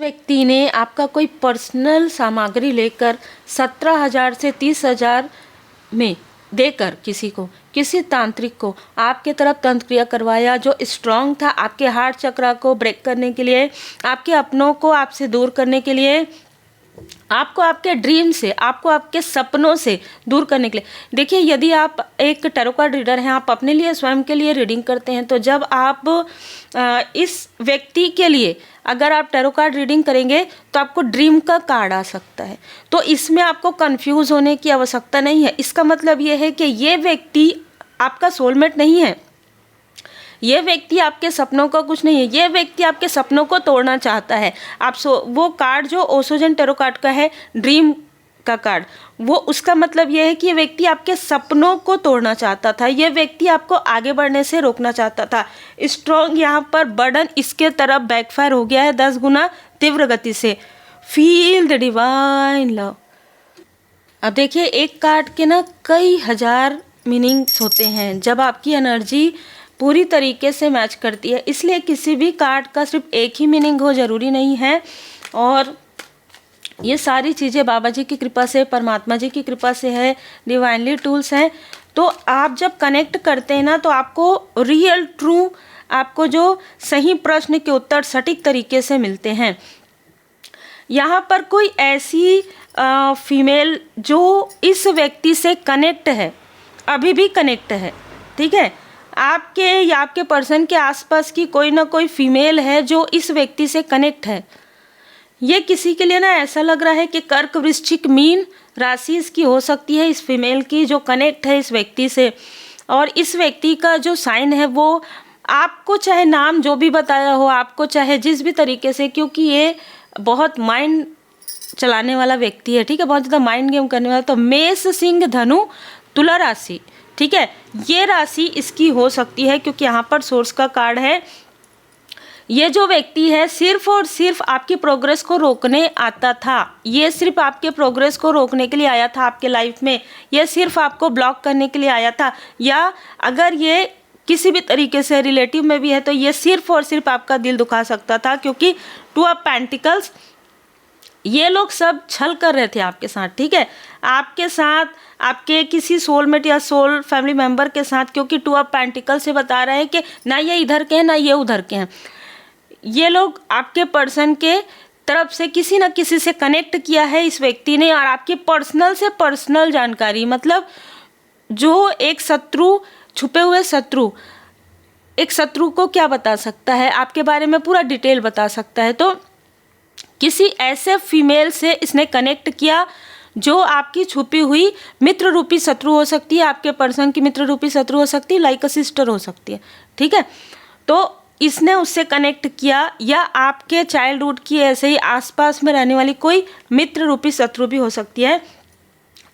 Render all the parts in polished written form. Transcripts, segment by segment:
व्यक्ति ने आपका कोई पर्सनल सामग्री लेकर 17,000 से 30,000 में देकर किसी तांत्रिक को आपके तरफ तंत्र क्रिया करवाया जो स्ट्रांग था, आपके हार्ट चक्रा को ब्रेक करने के लिए, आपके अपनों को आपसे दूर करने के लिए, आपको आपके ड्रीम से, आपको आपके सपनों से दूर करने के लिए। देखिए, यदि आप एक टैरो कार्ड रीडर हैं, आप अपने लिए स्वयं के लिए रीडिंग करते हैं, तो जब आप इस व्यक्ति के लिए अगर आप टैरो कार्ड रीडिंग करेंगे तो आपको ड्रीम का कार्ड आ सकता है। तो इसमें आपको कंफ्यूज होने की आवश्यकता नहीं है। इसका मतलब ये है कि ये व्यक्ति आपका सोलमेट नहीं है, ये व्यक्ति आपके सपनों का कुछ नहीं है, ये व्यक्ति आपके सपनों को तोड़ना चाहता है। वो कार्ड जो ओशो टैरो कार्ड का है, ड्रीम का कार्ड, वो उसका मतलब ये है कि ये व्यक्ति आपके सपनों को तोड़ना चाहता था, ये व्यक्ति आपको आगे बढ़ने से रोकना चाहता था। स्ट्रॉन्ग यहाँ पर बर्डन इसके तरफ बैकफायर हो गया है 10 गुना तीव्र गति से। Feel the divine love. अब देखिए, एक कार्ड के ना कई हजार मीनिंग्स होते हैं जब आपकी एनर्जी पूरी तरीके से मैच करती है, इसलिए किसी भी कार्ड का सिर्फ एक ही मीनिंग हो जरूरी नहीं है। और ये सारी चीज़ें बाबा जी की कृपा से, परमात्मा जी की कृपा से है, डिवाइनली टूल्स हैं। तो आप जब कनेक्ट करते हैं ना, तो आपको रियल ट्रू, आपको जो सही प्रश्न के उत्तर सटीक तरीके से मिलते हैं। यहाँ पर कोई ऐसी फीमेल जो इस व्यक्ति से कनेक्ट है, अभी भी कनेक्ट है, ठीक है, आपके या आपके पर्सन के आसपास की कोई ना कोई फीमेल है जो इस व्यक्ति से कनेक्ट है। ये किसी के लिए ना ऐसा लग रहा है कि कर्क, वृश्चिक, मीन राशि इसकी हो सकती है, इस फीमेल की जो कनेक्ट है इस व्यक्ति से। और इस व्यक्ति का जो साइन है वो आपको चाहे नाम जो भी बताया हो, आपको चाहे जिस भी तरीके से, क्योंकि ये बहुत माइंड चलाने वाला व्यक्ति है, ठीक है, बहुत ज़्यादा माइंड गेम करने वाला। तो मेष, सिंह, धनु, तुला राशि, ठीक है, ये राशि इसकी हो सकती है, क्योंकि यहाँ पर सोर्स का कार्ड है। ये जो व्यक्ति है सिर्फ और सिर्फ आपकी प्रोग्रेस को रोकने आता था, ये सिर्फ आपके प्रोग्रेस को रोकने के लिए आया था आपके लाइफ में, ये सिर्फ आपको ब्लॉक करने के लिए आया था। या अगर ये किसी भी तरीके से रिलेटिव में भी है तो ये सिर्फ और सिर्फ आपका दिल दुखा सकता था, क्योंकि 2 ऑफ पेंटिकल्स, ये लोग सब छल कर रहे थे आपके साथ, ठीक है, आपके साथ, आपके किसी सोलमेट या सोल फैमिली मेंबर के साथ, क्योंकि 2 ऑफ पेंटिकल से बता रहे हैं कि ना ये इधर के हैं ना ये उधर के हैं। ये लोग आपके पर्सन के तरफ से किसी न किसी से कनेक्ट किया है इस व्यक्ति ने, और आपके पर्सनल से पर्सनल जानकारी, मतलब जो एक शत्रु, छुपे हुए शत्रु, एक शत्रु को क्या बता सकता है, आपके बारे में पूरा डिटेल बता सकता है। तो किसी ऐसे फीमेल से इसने कनेक्ट किया जो आपकी छुपी हुई मित्र रूपी शत्रु हो सकती है, आपके पर्सन की मित्र रूपी शत्रु हो सकती है, लाइक अ सिस्टर हो सकती है, ठीक है। तो इसने उससे कनेक्ट किया, या आपके चाइल्डहुड की ऐसे ही आसपास में रहने वाली कोई मित्र रूपी शत्रु भी हो सकती है।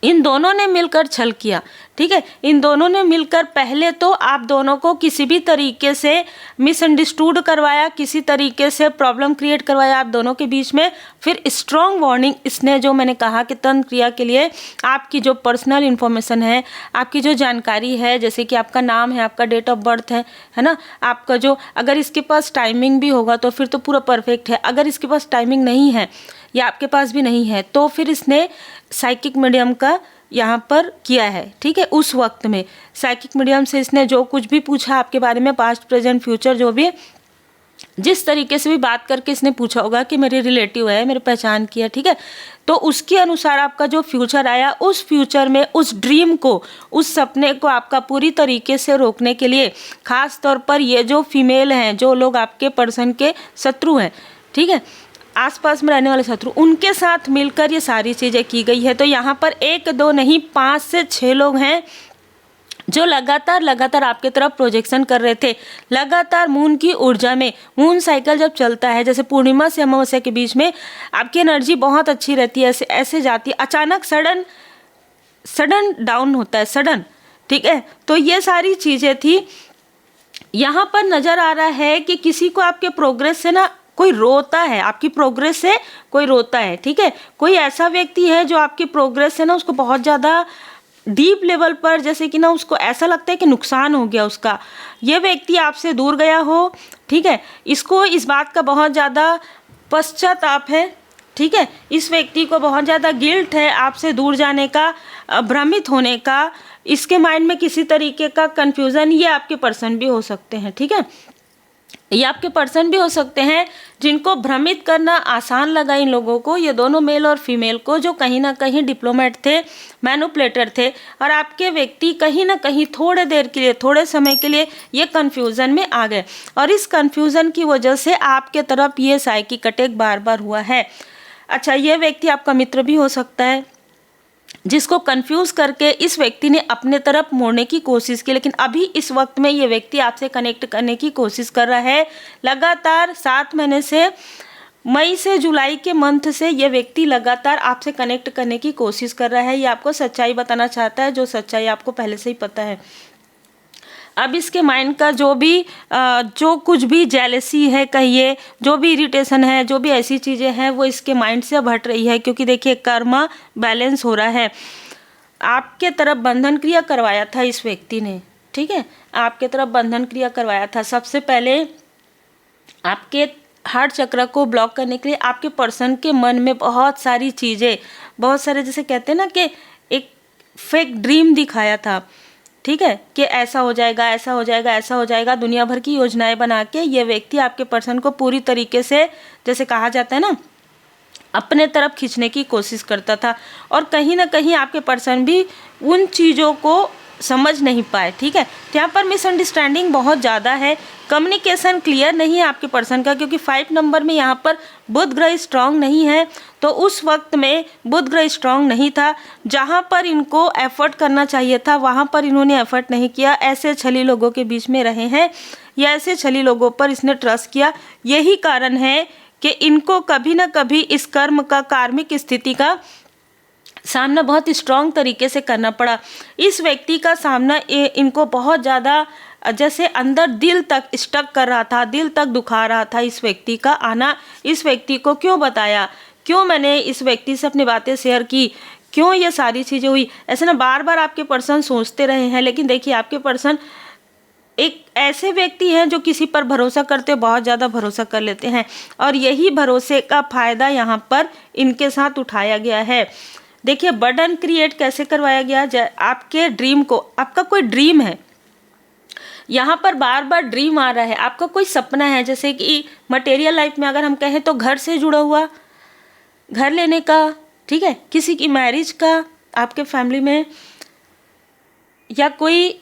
इन दोनों ने मिलकर छल किया, ठीक है, इन दोनों ने मिलकर पहले तो आप दोनों को किसी भी तरीके से मिसअंडरस्टूड करवाया, किसी तरीके से प्रॉब्लम क्रिएट करवाया आप दोनों के बीच में। फिर स्ट्रॉन्ग वार्निंग इसने, जो मैंने कहा कि तंत्र क्रिया के लिए आपकी जो पर्सनल इन्फॉर्मेशन है, आपकी जो जानकारी है, जैसे कि आपका नाम है, आपका डेट ऑफ बर्थ है ना, आपका जो, अगर इसके पास टाइमिंग भी होगा तो फिर तो पूरा परफेक्ट है। अगर इसके पास टाइमिंग नहीं है या आपके पास भी नहीं है तो फिर इसने साइकिक मीडियम का यहाँ पर किया है, ठीक है। उस वक्त में साइकिक मीडियम से इसने जो कुछ भी पूछा आपके बारे में, पास्ट प्रेजेंट फ्यूचर, जो भी जिस तरीके से भी बात करके इसने पूछा होगा कि मेरे रिलेटिव है, मेरी पहचान किया, ठीक है, तो उसके अनुसार आपका जो फ्यूचर आया, उस फ्यूचर में उस ड्रीम को, उस सपने को आपका पूरी तरीके से रोकने के लिए, खास तौर पर ये जो फीमेल हैं, जो लोग आपके पर्सन के शत्रु हैं, ठीक है, आसपास में रहने वाले शत्रु, उनके साथ मिलकर ये सारी चीज़ें की गई है। तो यहाँ पर 1, 2 नहीं 5 से 6 लोग हैं जो लगातार आपके तरफ प्रोजेक्शन कर रहे थे, लगातार मून की ऊर्जा में। मून साइकिल जब चलता है, जैसे पूर्णिमा से अमावस्या के बीच में आपकी एनर्जी बहुत अच्छी रहती है, ऐसे जाती है, अचानक सडन डाउन होता है, सडन, ठीक है। तो ये सारी चीज़ें थी। यहाँ पर नज़र आ रहा है कि किसी को आपके प्रोग्रेस से ना कोई रोता है, आपकी प्रोग्रेस से कोई रोता है, ठीक है। कोई ऐसा व्यक्ति है जो आपकी प्रोग्रेस से ना उसको बहुत ज़्यादा डीप लेवल पर, जैसे कि ना उसको ऐसा लगता है कि नुकसान हो गया उसका, ये व्यक्ति आपसे दूर गया हो, ठीक है, इसको इस बात का बहुत ज़्यादा पश्चाताप है, ठीक है। इस व्यक्ति को बहुत ज़्यादा गिल्ट है आपसे दूर जाने का, भ्रमित होने का, इसके माइंड में किसी तरीके का कन्फ्यूज़न। ये आपके पर्सन भी हो सकते हैं, ठीक है, ये आपके पर्सन भी हो सकते हैं जिनको भ्रमित करना आसान लगा इन लोगों को। ये दोनों मेल और फीमेल को, जो कहीं ना कहीं डिप्लोमेट थे, मैनुपुलेटर थे, और आपके व्यक्ति कहीं ना कहीं थोड़े देर के लिए, थोड़े समय के लिए ये कन्फ्यूज़न में आ गए, और इस कन्फ्यूज़न की वजह से आपके तरफ ये साइकिक अटैक बार बार हुआ है। अच्छा, ये व्यक्ति आपका मित्र भी हो सकता है जिसको कंफ्यूज करके इस व्यक्ति ने अपने तरफ मोड़ने की कोशिश की, लेकिन अभी इस वक्त में ये व्यक्ति आपसे कनेक्ट करने की कोशिश कर रहा है। लगातार 7 महीने से, मई से जुलाई के मंथ से ये व्यक्ति लगातार आपसे कनेक्ट करने की कोशिश कर रहा है। ये आपको सच्चाई बताना चाहता है, जो सच्चाई आपको पहले से ही पता है। अब इसके माइंड का जो कुछ भी जेलसी है कहिए, जो भी इरिटेशन है, जो भी ऐसी चीज़ें हैं, वो इसके माइंड से अब हट रही है, क्योंकि देखिए कर्मा बैलेंस हो रहा है। आपके तरफ बंधन क्रिया करवाया था इस व्यक्ति ने, ठीक है, आपके तरफ बंधन क्रिया करवाया था। सबसे पहले आपके हार्ट चक्र को ब्लॉक करने के लिए आपके पर्सन के मन में बहुत सारी चीज़ें, बहुत सारे, जैसे कहते हैं ना कि एक फेक ड्रीम दिखाया था, ठीक है, कि ऐसा हो जाएगा, ऐसा हो जाएगा, ऐसा हो जाएगा। दुनिया भर की योजनाएं बना के ये व्यक्ति आपके पर्सन को पूरी तरीके से, जैसे कहा जाता है ना, अपने तरफ खींचने की कोशिश करता था, और कहीं ना कहीं आपके पर्सन भी उन चीज़ों को समझ नहीं पाए, ठीक है। तो यहाँ पर मिसअंडरस्टैंडिंग बहुत ज़्यादा है, कम्युनिकेशन क्लियर नहीं है आपके पर्सन का, क्योंकि 5 नंबर में यहाँ पर बुध ग्रह स्ट्रांग नहीं है। तो उस वक्त में बुध ग्रह स्ट्रांग नहीं था, जहाँ पर इनको एफर्ट करना चाहिए था वहाँ पर इन्होंने एफर्ट नहीं किया। ऐसे छली लोगों के बीच में रहे हैं, या ऐसे छली लोगों पर इसने ट्रस्ट किया। यही कारण है कि इनको कभी ना कभी इस कर्म का, कार्मिक स्थिति का सामना बहुत स्ट्रॉन्ग तरीके से करना पड़ा। इस व्यक्ति का सामना इनको बहुत ज़्यादा, जैसे अंदर दिल तक स्टक कर रहा था, दिल तक दुखा रहा था। इस व्यक्ति का आना, इस व्यक्ति को क्यों बताया, क्यों मैंने इस व्यक्ति से अपनी बातें शेयर की, क्यों ये सारी चीज़ें हुई, ऐसे ना बार बार आपके पर्सन सोचते रहे हैं। लेकिन देखिए, आपके पर्सन एक ऐसे व्यक्ति हैं जो किसी पर भरोसा करते, बहुत ज़्यादा भरोसा कर लेते हैं, और यही भरोसे का फ़ायदा यहाँ पर इनके साथ उठाया गया है। देखिए, बर्डन क्रिएट कैसे करवाया गया। आपके ड्रीम को, आपका कोई ड्रीम है, यहाँ पर बार बार ड्रीम आ रहा है, आपका कोई सपना है, जैसे कि मटेरियल लाइफ में अगर हम कहें तो घर से जुड़ा हुआ, घर लेने का, ठीक है, किसी की मैरिज का आपके फैमिली में, या कोई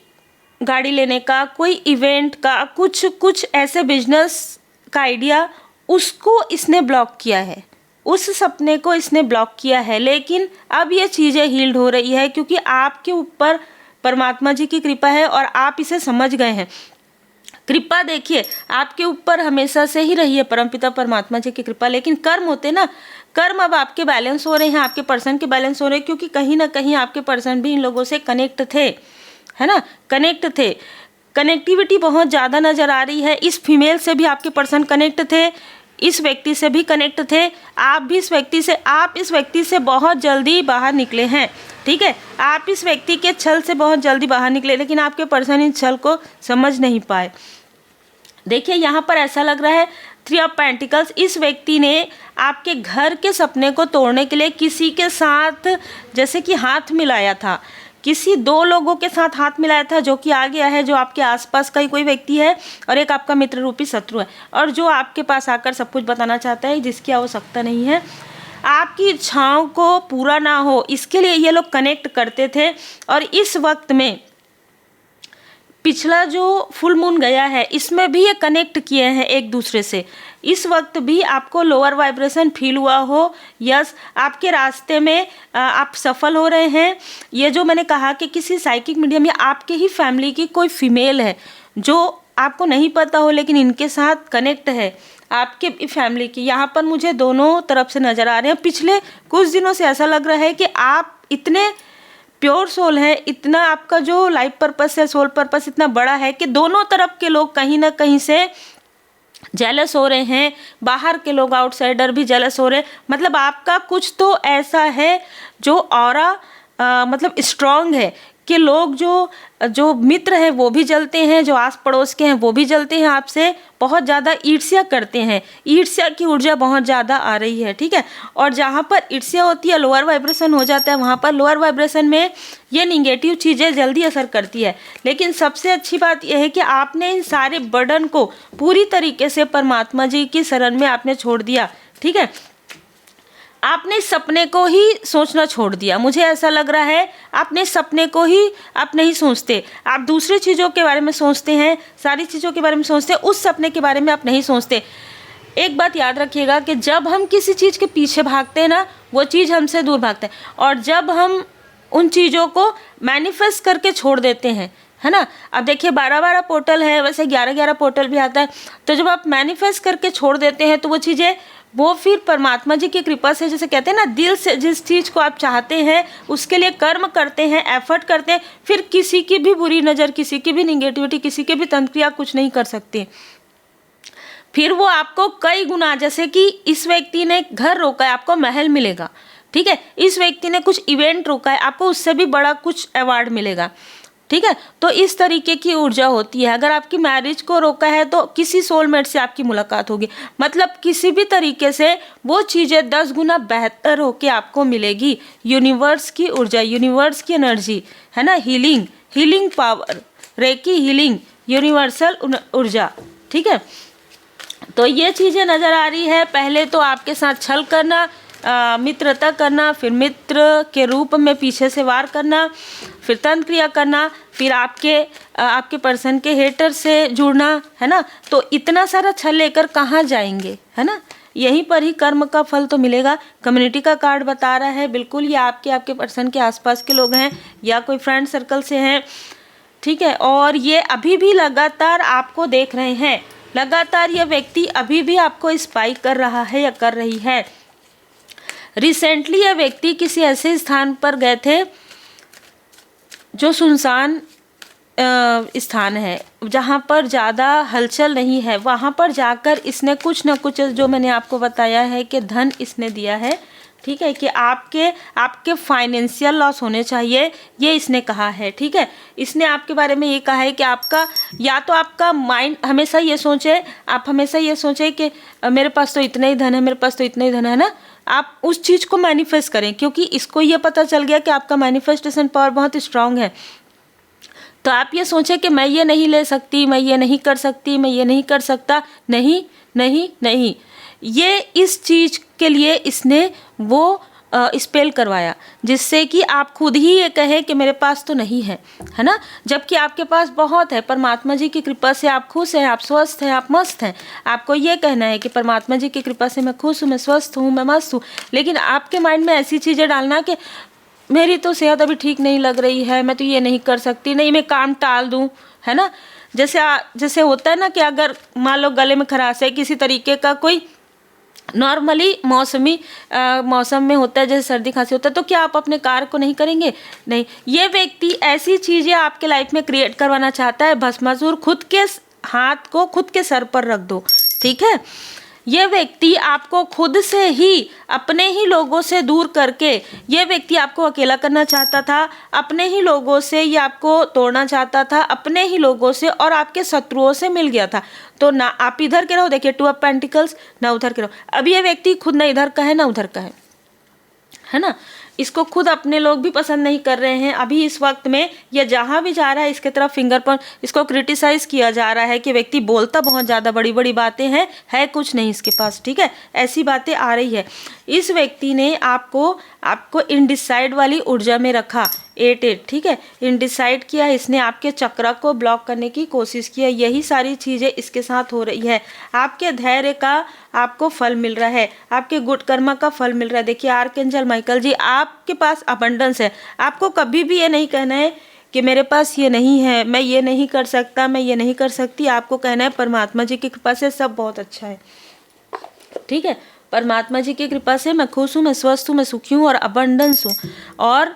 गाड़ी लेने का, कोई इवेंट का, कुछ ऐसे बिजनेस का आइडिया, उसको इसने ब्लॉक किया है, उस सपने को इसने ब्लॉक किया है। लेकिन अब ये चीज़ें हील्ड हो रही है, क्योंकि आपके ऊपर परमात्मा जी की कृपा है और आप इसे समझ गए हैं। कृपा देखिए आपके ऊपर हमेशा से ही रही है, परमपिता परमात्मा जी की कृपा। लेकिन कर्म होते ना, कर्म अब आपके बैलेंस हो रहे हैं, आपके पर्सन के बैलेंस हो रहे हैं, क्योंकि कहीं ना कहीं आपके पर्सन भी इन लोगों से कनेक्ट थे, है ना, कनेक्ट थे। कनेक्टिविटी बहुत ज़्यादा नज़र आ रही है। इस फीमेल से भी आपके पर्सन कनेक्ट थे, इस व्यक्ति से भी कनेक्ट थे, आप भी इस व्यक्ति से बहुत जल्दी बाहर निकले हैं, ठीक है। आप इस व्यक्ति के छल से बहुत जल्दी बाहर निकले, लेकिन आपके पर्सन इन छल को समझ नहीं पाए। देखिए, यहाँ पर ऐसा लग रहा है 3 ऑफ पेंटिकल्स, इस व्यक्ति ने आपके घर के सपने को तोड़ने के लिए किसी के साथ जैसे कि हाथ मिलाया था, किसी 2 लोगों के साथ हाथ मिलाया था, जो कि आ गया है, जो आपके आसपास का ही कोई व्यक्ति है, और एक आपका मित्र रूपी शत्रु है, और जो आपके पास आकर सब कुछ बताना चाहता है, जिसकी आवश्यकता नहीं है। आपकी इच्छाओं को पूरा ना हो, इसके लिए ये लोग कनेक्ट करते थे। और इस वक्त में पिछला जो फुल मून गया है, इसमें भी ये कनेक्ट किए हैं एक दूसरे से। इस वक्त भी आपको लोअर वाइब्रेशन फील हुआ हो, यस, आपके रास्ते में आप सफल हो रहे हैं। ये जो मैंने कहा कि किसी साइकिक मीडियम या आपके ही फैमिली की कोई फीमेल है जो आपको नहीं पता हो, लेकिन इनके साथ कनेक्ट है आपके फैमिली की, यहाँ पर मुझे दोनों तरफ से नज़र आ रहे हैं। पिछले कुछ दिनों से ऐसा लग रहा है कि आप इतने प्योर सोल है, इतना आपका जो लाइफ पर्पस है, सोल पर्पस इतना बड़ा है कि दोनों तरफ के लोग कहीं ना कहीं से जेलस हो रहे हैं, बाहर के लोग, आउटसाइडर भी जेलस हो रहे हैं। मतलब आपका कुछ तो ऐसा है जो ऑरा मतलब स्ट्रॉन्ग है आपके लोग जो मित्र हैं वो भी जलते हैं, जो आस पड़ोस के हैं वो भी जलते हैं, आपसे बहुत ज़्यादा ईर्ष्या करते हैं, ईर्ष्या की ऊर्जा बहुत ज़्यादा आ रही है, ठीक है। और जहाँ पर ईर्ष्या होती है, लोअर वाइब्रेशन हो जाता है, वहाँ पर लोअर वाइब्रेशन में ये निगेटिव चीज़ें जल्दी असर करती है। लेकिन सबसे अच्छी बात यह है कि आपने इन सारे बर्डन को पूरी तरीके से परमात्मा जी की शरण में आपने छोड़ दिया, ठीक है। आपने इस सपने को ही सोचना छोड़ दिया। मुझे ऐसा लग रहा है आपने इस सपने को ही आप नहीं सोचते, आप दूसरी चीज़ों के बारे में सोचते हैं, सारी चीज़ों के बारे में सोचते हैं, उस सपने के बारे में आप नहीं सोचते। एक बात याद रखिएगा कि जब हम किसी चीज़ के पीछे भागते हैं ना, वो चीज़ हमसे दूर भागते हैं, और जब हम उन चीज़ों को मैनिफेस्ट करके छोड़ देते हैं, है ना। अब देखिए 12-12 पोर्टल है, वैसे 11-11 पोर्टल भी आता है। तो जब आप मैनिफेस्ट करके छोड़ देते हैं तो वो चीज़ें वो फिर परमात्मा जी की कृपा से, जैसे कहते हैं ना, दिल से जिस चीज़ को आप चाहते हैं उसके लिए कर्म करते हैं, एफर्ट करते हैं, फिर किसी की भी बुरी नज़र, किसी की भी निगेटिविटी, किसी के भी तंत्रिया कुछ नहीं कर सकते। फिर वो आपको कई गुना, जैसे कि इस व्यक्ति ने घर रोका है, आपको महल मिलेगा, ठीक है। इस व्यक्ति ने कुछ इवेंट रोका है, आपको उससे भी बड़ा कुछ अवार्ड मिलेगा, ठीक है। तो इस तरीके की ऊर्जा होती है। अगर आपकी मैरिज को रोका है तो किसी सोलमेट से आपकी मुलाकात होगी, मतलब किसी भी तरीके से वो चीज़ें 10 गुना बेहतर होके आपको मिलेगी। यूनिवर्स की ऊर्जा, यूनिवर्स की एनर्जी, है ना, healing power, recce healing, universal ऊर्जा, ठीक है। तो ये चीज़ें नज़र आ रही है। पहले तो आपके साथ छल करना, मित्रता करना, फिर मित्र के रूप में पीछे से वार करना, फिर तंत्र क्रिया करना, फिर आपके पर्सन के हेटर से जुड़ना, है ना। तो इतना सारा छल लेकर कहाँ जाएंगे, है ना। यहीं पर ही कर्म का फल तो मिलेगा। कम्युनिटी का कार्ड बता रहा है, बिल्कुल ये आपके पर्सन के आसपास के लोग हैं या कोई फ्रेंड सर्कल से हैं, ठीक है। और ये अभी भी लगातार आपको देख रहे हैं, लगातार ये व्यक्ति अभी भी आपको स्पाई कर रहा है या कर रही है। रिसेंटली ये व्यक्ति किसी ऐसे स्थान पर गए थे जो सुनसान स्थान है, जहाँ पर ज़्यादा हलचल नहीं है। वहाँ पर जाकर इसने कुछ न कुछ, जो मैंने आपको बताया है कि धन इसने दिया है, ठीक है, कि आपके फाइनेंशियल लॉस होने चाहिए, ये इसने कहा है, ठीक है। इसने आपके बारे में ये कहा है कि आपका, या तो आपका माइंड हमेशा ये सोचे, आप हमेशा ये सोचे कि मेरे पास तो इतना ही धन है, मेरे पास तो इतना ही धन है ना। आप उस चीज़ को मैनिफेस्ट करें, क्योंकि इसको ये पता चल गया कि आपका मैनिफेस्टेशन पावर बहुत स्ट्रांग है। तो आप ये सोचें कि मैं ये नहीं ले सकती, मैं ये नहीं कर सकती, मैं ये नहीं कर सकता। नहीं नहीं नहीं, ये इस चीज़ के लिए इसने वो स्पेल करवाया, जिससे कि आप खुद ही ये कहें कि मेरे पास तो नहीं है, है ना, जबकि आपके पास बहुत है। परमात्मा जी की कृपा से आप खुश हैं, आप स्वस्थ हैं, आप मस्त हैं। आपको ये कहना है कि परमात्मा जी की कृपा से मैं खुश हूँ, मैं स्वस्थ हूँ, मैं मस्त हूँ। लेकिन आपके माइंड में ऐसी चीज़ें डालना कि मेरी तो सेहत अभी ठीक नहीं लग रही है, मैं तो ये नहीं कर सकती, नहीं मैं काम टाल दूँ, है ना। जैसे होता है ना कि अगर मान लो गले में खराश है, किसी तरीके का कोई नॉर्मली मौसम में होता है, जैसे सर्दी खांसी होता है, तो क्या आप अपने कार्य को नहीं करेंगे? नहीं। ये व्यक्ति ऐसी चीज़ें आपके लाइफ में क्रिएट करवाना चाहता है। भस्मासुर, खुद के हाथ को खुद के सर पर रख दो, ठीक है। ये व्यक्ति आपको खुद से ही, अपने ही लोगों से दूर करके, ये व्यक्ति आपको अकेला करना चाहता था, अपने ही लोगों से ये आपको तोड़ना चाहता था, अपने ही लोगों से, और आपके शत्रुओं से मिल गया था। तो ना आप इधर के रहो, देखिए 2 ऑफ पेंटिकल्स, ना उधर के रहो। अब ये व्यक्ति खुद ना इधर का है ना उधर का है ना। इसको खुद अपने लोग भी पसंद नहीं कर रहे हैं। अभी इस वक्त में यह जहाँ भी जा रहा है इसके तरफ फिंगर पॉइंट, इसको क्रिटिसाइज किया जा रहा है कि व्यक्ति बोलता बहुत ज़्यादा, बड़ी बड़ी बातें हैं, है कुछ नहीं इसके पास, ठीक है, ऐसी बातें आ रही है। इस व्यक्ति ने आपको इनडिसाइड वाली ऊर्जा में रखा, 8, ठीक है, इनडिसाइड किया। इसने आपके चक्र को ब्लॉक करने की कोशिश की है। यही सारी चीज़ें इसके साथ हो रही है। आपके धैर्य का आपको फल मिल रहा है, आपके गुड कर्मा का फल मिल रहा है। देखिए आर्कएंजल माइकल जी, आपके पास अबंडेंस है। आपको कभी भी ये नहीं कहना है कि मेरे पास ये नहीं है, मैं ये नहीं कर सकता, मैं ये नहीं कर सकती। आपको कहना है परमात्मा जी की कृपा से सब बहुत अच्छा है, ठीक है। परमात्मा जी की कृपा से मैं खुश हूँ, मैं स्वस्थ हूँ, मैं सुखी हूँ और अबंडेंस हूँ। और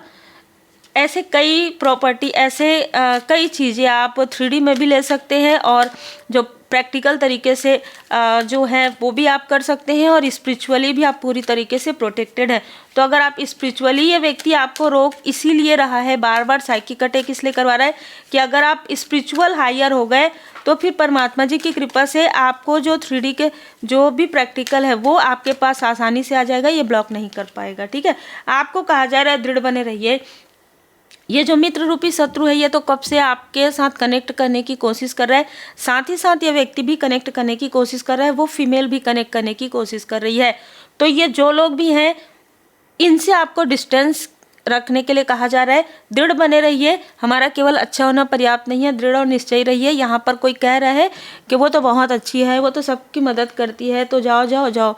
ऐसे कई प्रॉपर्टी, ऐसे कई चीज़ें आप 3D में भी ले सकते हैं, और जो प्रैक्टिकल तरीके से जो है वो भी आप कर सकते हैं, और स्पिरिचुअली भी आप पूरी तरीके से प्रोटेक्टेड है। तो अगर आप स्पिरिचुअली, ये व्यक्ति आपको रोक इसीलिए रहा है, बार बार साइकिक अटैक इसलिए करवा रहा है कि अगर आप स्पिरिचुअल हायर हो गए तो फिर परमात्मा जी की कृपा से आपको जो 3D के जो भी प्रैक्टिकल है वो आपके पास आसानी से आ जाएगा, ये ब्लॉक नहीं कर पाएगा। ठीक है, आपको कहा जा रहा है दृढ़ बने रहिए। ये जो मित्र रूपी शत्रु है ये तो कब से आपके साथ कनेक्ट करने की कोशिश कर रहा है, साथ ही साथ ये व्यक्ति भी कनेक्ट करने की कोशिश कर रहा है, वो फीमेल भी कनेक्ट करने की कोशिश कर रही है। तो ये जो लोग भी हैं इनसे आपको डिस्टेंस रखने के लिए कहा जा रहा है। दृढ़ बने रहिए, हमारा केवल अच्छा होना पर्याप्त नहीं है, दृढ़ और निश्चयी रहिए। यहाँ पर कोई कह रहा है कि वो तो बहुत अच्छी है, वो तो सबकी मदद करती है, तो जाओ जाओ जाओ,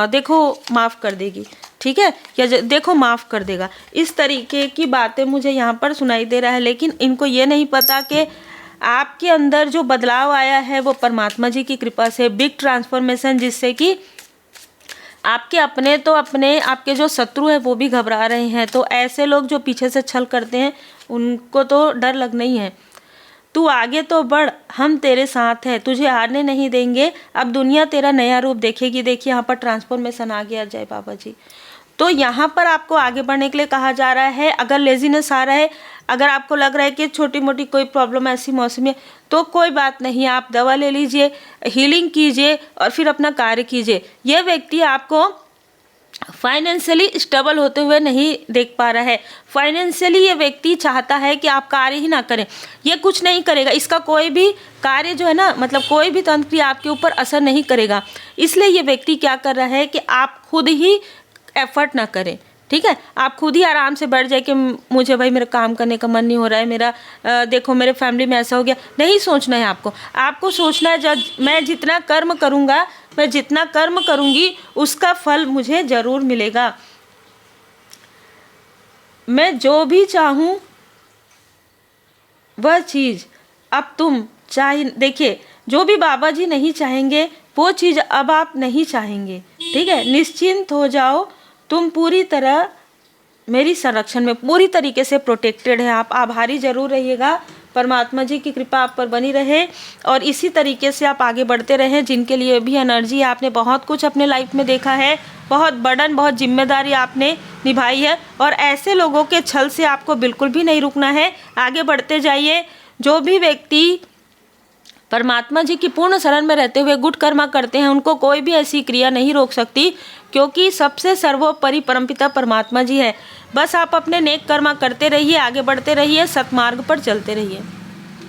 देखो माफ़ कर देगी, ठीक है, या देखो माफ़ कर देगा, इस तरीके की बातें मुझे यहाँ पर सुनाई दे रहा है। लेकिन इनको ये नहीं पता कि आपके अंदर जो बदलाव आया है वो परमात्मा जी की कृपा से, बिग ट्रांसफॉर्मेशन, जिससे कि आपके अपने तो अपने, आपके जो शत्रु है वो भी घबरा रहे हैं। तो ऐसे लोग जो पीछे से छल करते हैं उनको तो डर लगना ही है। तू आगे तो बढ़, हम तेरे साथ हैं, तुझे हारने नहीं देंगे, अब दुनिया तेरा नया रूप देखेगी। देखिए यहाँ पर ट्रांसफॉर्मेशन आ गया, जय बाबा जी। तो यहाँ पर आपको आगे बढ़ने के लिए कहा जा रहा है। अगर लेजीनेस आ रहा है, अगर आपको लग रहा है कि छोटी मोटी कोई प्रॉब्लम ऐसी मौसम है, तो कोई बात नहीं, आप दवा ले लीजिए, हीलिंग कीजिए और फिर अपना कार्य कीजिए। यह व्यक्ति आपको फाइनेंशियली स्टेबल होते हुए नहीं देख पा रहा है। फाइनेंशियली ये व्यक्ति चाहता है कि आप कार्य ही ना करें, ये कुछ नहीं करेगा, इसका कोई भी कार्य जो है ना, मतलब कोई भी तंत्र क्रिया आपके ऊपर असर नहीं करेगा। इसलिए ये व्यक्ति क्या कर रहा है कि आप खुद ही एफर्ट ना करें, ठीक है, आप खुद ही आराम से बैठ जाए कि मुझे भाई मेरा काम करने का मन नहीं हो रहा है, मेरा देखो मेरे फैमिली में ऐसा हो गया। नहीं सोचना है आपको सोचना है जब मैं जितना कर्म करूँगा, मैं जितना कर्म करूँगी उसका फल मुझे ज़रूर मिलेगा। मैं जो भी चाहूँ वह चीज़ अब तुम चाहे, देखिए जो भी बाबा जी नहीं चाहेंगे वो चीज़ अब आप नहीं चाहेंगे, ठीक है। निश्चिंत हो जाओ, तुम पूरी तरह मेरी संरक्षण में, पूरी तरीके से प्रोटेक्टेड है। आप आभारी जरूर रहिएगा, परमात्मा जी की कृपा आप पर बनी रहे और इसी तरीके से आप आगे बढ़ते रहें। जिनके लिए भी एनर्जी, आपने बहुत कुछ अपने लाइफ में देखा है, बहुत बर्डन, बहुत जिम्मेदारी आपने निभाई है, और ऐसे लोगों के छल से आपको बिल्कुल भी नहीं रुकना है, आगे बढ़ते जाइए। जो भी व्यक्ति परमात्मा जी की पूर्ण शरण में रहते हुए गुड कर्म करते हैं उनको कोई भी ऐसी क्रिया नहीं रोक सकती, क्योंकि सबसे सर्वोपरि परमपिता परमात्मा जी है। बस आप अपने नेक कर्म करते रहिए, आगे बढ़ते रहिए, सतमार्ग पर चलते रहिए।